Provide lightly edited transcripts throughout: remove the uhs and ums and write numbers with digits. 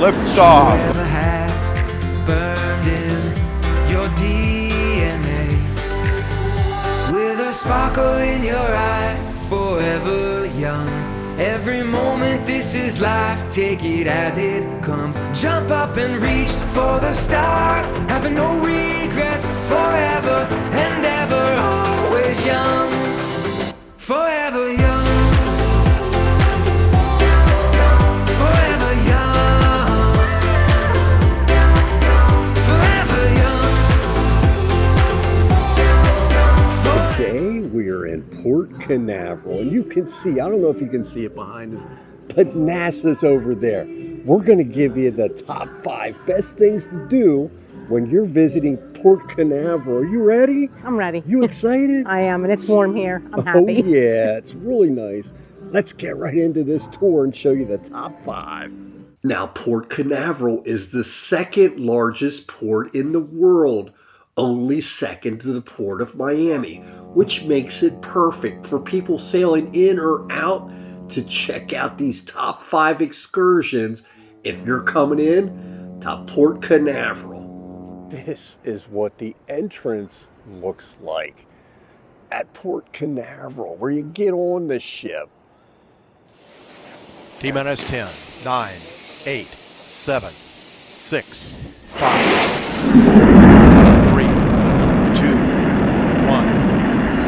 liftoff. Forever had burned in your DNA, with a sparkle in your eye, forever young. Every moment, this is life, take it as it comes. Jump up and reach for the stars, having no regrets, forever and ever, always young, forever young. Forever young, forever young. Today we are in Port Canaveral, and you can see, I don't know if you can see it behind us, but NASA's over there. We're going to give you the top 5 best things to do when you're visiting Port Canaveral. Are you ready? I'm ready. You excited? I am, and it's warm here. I'm happy. Oh yeah, it's really nice. Let's get right into this tour and show you the top 5. Now, Port Canaveral is the second largest port in the world, only second to the port of Miami, which makes it perfect for people sailing in or out to check out these top 5 excursions if you're coming in to Port Canaveral. This is what the entrance looks like at Port Canaveral, where you get on the ship. T-minus 10, 9, 8, 7, 6, 5, 3, 2, 1,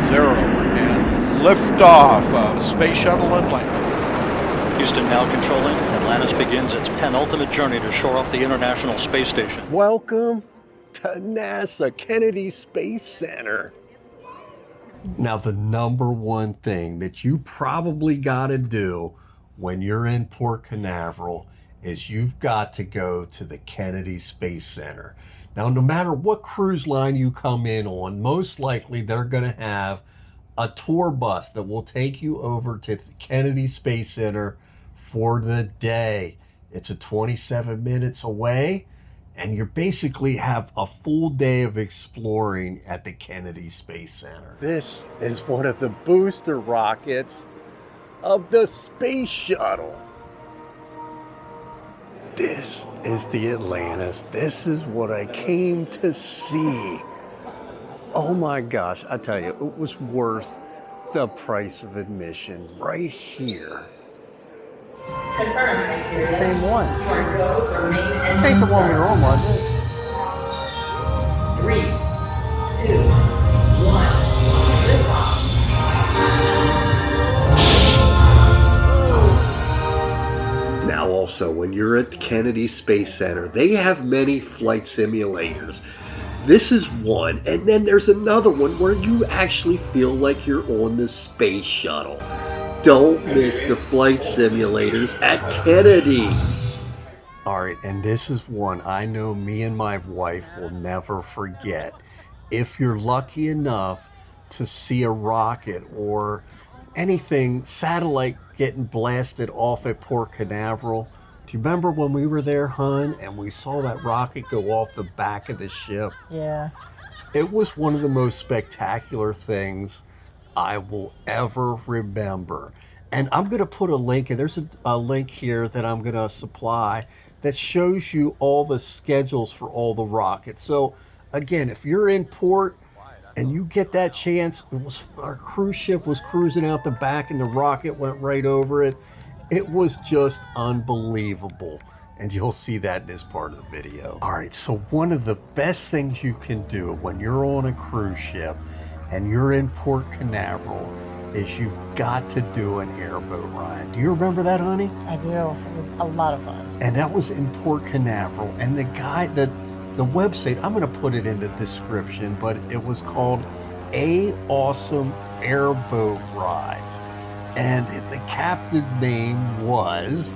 0, and liftoff of Space Shuttle Atlantic. Houston now controlling. Atlantis begins its penultimate journey to shore up the International Space Station. Welcome to NASA Kennedy Space Center. Now, the number one thing that you probably got to do when you're in Port Canaveral is you've got to go to the Kennedy Space Center. Now, no matter what cruise line you come in on, most likely they're going to have a tour bus that will take you over to the Kennedy Space Center for the day. It's 27 minutes away, and you basically have a full day of exploring at the Kennedy Space Center. This is one of the booster rockets of the space shuttle. This is the Atlantis. This is what I came to see. Oh my gosh, I tell you, it was worth the price of admission right here. Same one. This ain't the one we were on, was it? 3, 2, 1, liftoff. Now also, when you're at the Kennedy Space Center, they have many flight simulators. This is one, and then there's another one where you actually feel like you're on the space shuttle. Don't miss the flight simulators at Kennedy. All right, and this is one I know me and my wife will never forget. If you're lucky enough to see a rocket or anything, satellite getting blasted off at Port Canaveral. Do you remember when we were there, hon, and we saw that rocket go off the back of the ship? Yeah. It was one of the most spectacular things I will ever remember. And I'm going to put a link, and there's a link here that I'm going to supply that shows you all the schedules for all the rockets. So again, if you're in port and you get that chance, our cruise ship was cruising out the back and the rocket went right over it. It was just unbelievable. And you'll see that in this part of the video. All right, so one of the best things you can do when you're on a cruise ship and you're in Port Canaveral is you've got to do an airboat ride. Do you remember that, honey? I do. It was a lot of fun. And that was in Port Canaveral. And the guy, the website, I'm going to put it in the description, but it was called A Awesome Airboat Rides. And the captain's name was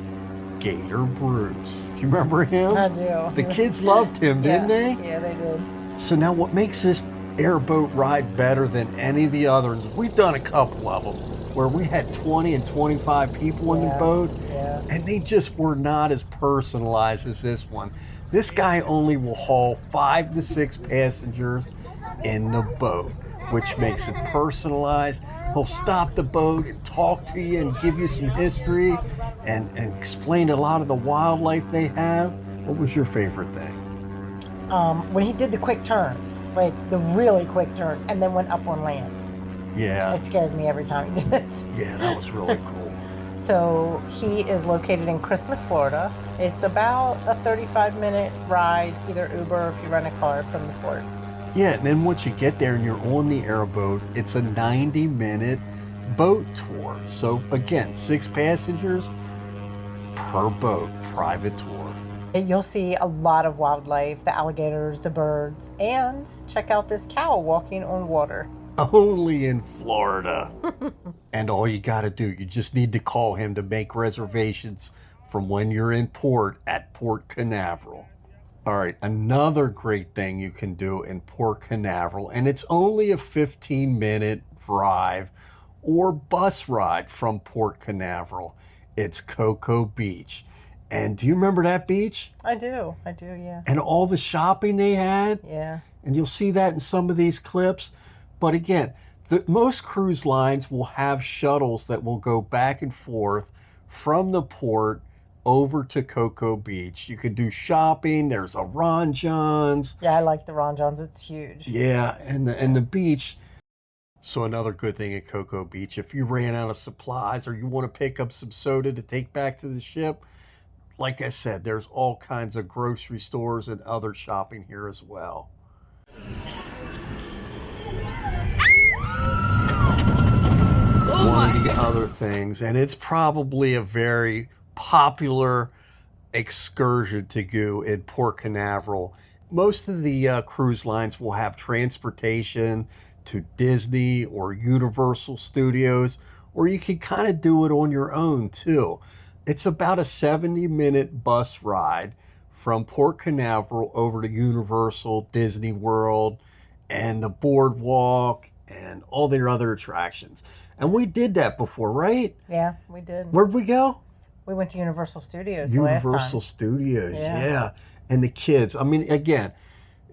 Gator Bruce. Do you remember him? I do. The kids loved him, didn't they? Yeah, they did. So now what makes this airboat ride better than any of the others? We've done a couple of them where we had 20 and 25 people in the boat, and they just were not as personalized as this one. This guy only will haul 5 to 6 passengers in the boat. which makes it personalized. He'll stop the boat and talk to you and give you some history and explain a lot of the wildlife they have. What was your favorite thing? When he did the quick turns, like the really quick turns, and then went up on land. Yeah. It scared me every time he did it. Yeah, that was really cool. So he is located in Christmas, Florida. It's about a 35-minute ride, either Uber or if you rent a car from the port. Yeah, and then once you get there and you're on the airboat, it's a 90-minute boat tour. So again, 6 passengers per boat, private tour. You'll see a lot of wildlife, the alligators, the birds, and check out this cow walking on water. Only in Florida. And all you got to do, you just need to call him to make reservations from when you're in port at Port Canaveral. All right, another great thing you can do in Port Canaveral, and it's only a 15-minute drive or bus ride from Port Canaveral. It's Cocoa Beach. And do you remember that beach? I do, yeah. And all the shopping they had? Yeah. And you'll see that in some of these clips. But again, most cruise lines will have shuttles that will go back and forth from the port over to Cocoa Beach. You can do shopping. There's a Ron John's. Yeah, I like the Ron John's. It's huge. Yeah, and the beach. So another good thing at Cocoa Beach, if you ran out of supplies or you want to pick up some soda to take back to the ship, like I said, there's all kinds of grocery stores and other shopping here as well. One of the other things, and it's probably a very popular excursion to go in Port Canaveral. Most of the cruise lines will have transportation to Disney or Universal Studios, or you can kind of do it on your own too. It's about a 70-minute bus ride from Port Canaveral over to Universal, Disney World, and the boardwalk, and all their other attractions. And we did that before, right? Yeah, we did. Where'd we go? We went to Universal Studios Universal last time. Studios, Yeah. yeah. And the kids, I mean, again,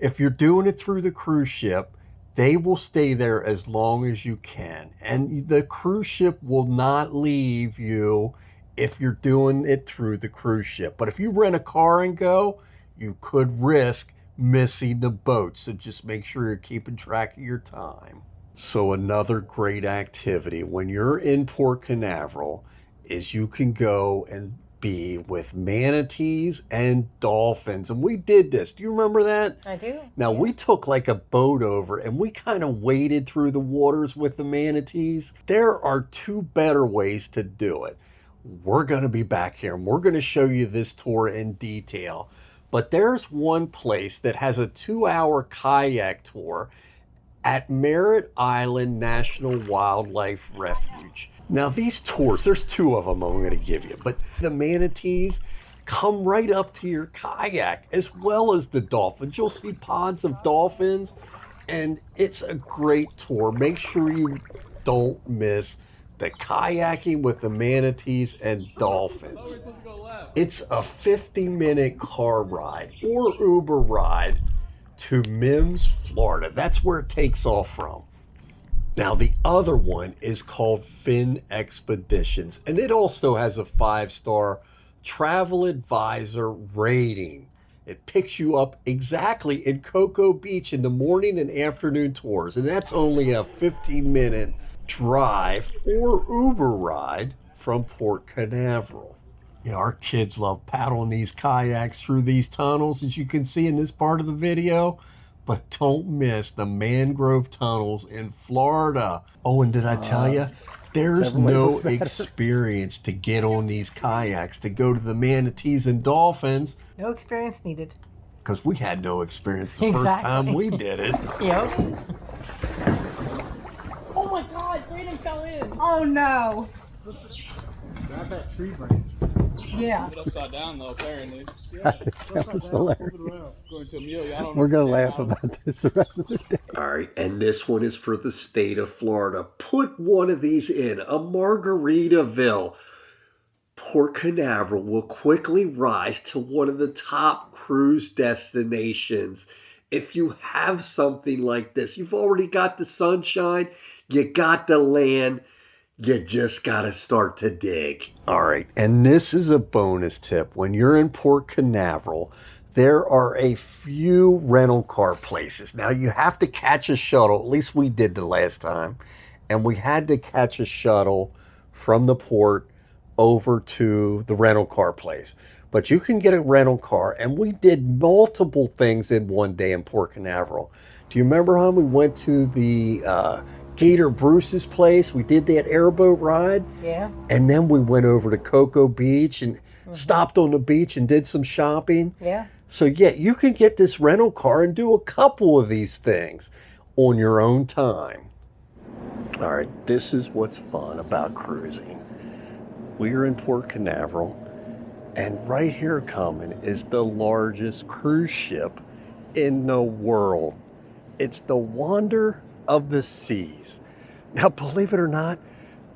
if you're doing it through the cruise ship, they will stay there as long as you can. And the cruise ship will not leave you if you're doing it through the cruise ship. But if you rent a car and go, you could risk missing the boat. So just make sure you're keeping track of your time. So another great activity when you're in Port Canaveral is you can go and be with manatees and dolphins. And we did this. Do you remember that? I do. Now, we took like a boat over and we kind of waded through the waters with the manatees. There are 2 better ways to do it. We're going to be back here and we're going to show you this tour in detail. But there's one place that has a 2-hour kayak tour at Merritt Island National Wildlife Refuge. Now these tours, there's 2 of them I'm going to give you, but the manatees come right up to your kayak as well as the dolphins. You'll see pods of dolphins and it's a great tour. Make sure you don't miss the kayaking with the manatees and dolphins. It's a 50-minute car ride or Uber ride to Mims, Florida. That's where it takes off from. Now, the other one is called Fin Expeditions, and it also has a 5-star travel advisor rating. It picks you up exactly in Cocoa Beach in the morning and afternoon tours, and that's only a 15-minute drive or Uber ride from Port Canaveral. You know, our kids love paddling these kayaks through these tunnels, as you can see in this part of the video. But don't miss the mangrove tunnels in Florida. Oh, and did I tell you? There's no experience to get on these kayaks to go to the manatees and dolphins. No experience needed. Because we had no experience the first time we did it. Yep. Oh my God, Brayden fell in. Oh no. Grab that tree branch. Yeah. Put it upside down though, apparently. That was hilarious. Going to Amelia. I don't We're going to understand laugh how- about this the rest of the day. All right, and this one is for the state of Florida. Put one of these in, a Margaritaville. Port Canaveral will quickly rise to one of the top cruise destinations if you have something like this, you've already got the sunshine, you got the land, you just got to start to dig. All right, and this is a bonus tip. When you're in Port Canaveral, there are a few rental car places. Now, you have to catch a shuttle. At least we did the last time. And we had to catch a shuttle from the port over to the rental car place. But you can get a rental car. And we did multiple things in one day in Port Canaveral. Do you remember how we went to the Gator Bruce's place? We did that airboat ride. Yeah. And then we went over to Cocoa Beach and stopped on the beach and did some shopping. Yeah. So yeah, you can get this rental car and do a couple of these things on your own time. All right, this is what's fun about cruising. We're in Port Canaveral, and right here coming is the largest cruise ship in the world. It's the Wonder of the Seas. Now, believe it or not,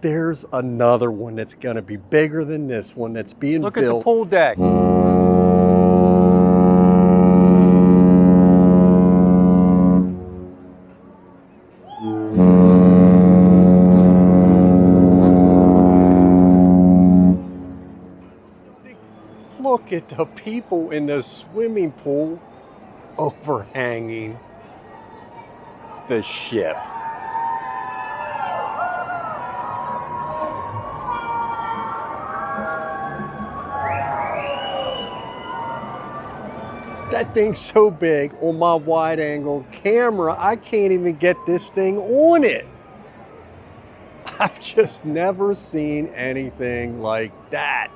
there's another one that's going to be bigger than this one that's being built. Look at the pool deck. Look at the people in the swimming pool overhanging the ship. That thing's so big on my wide angle camera, I can't even get this thing on it. I've just never seen anything like that.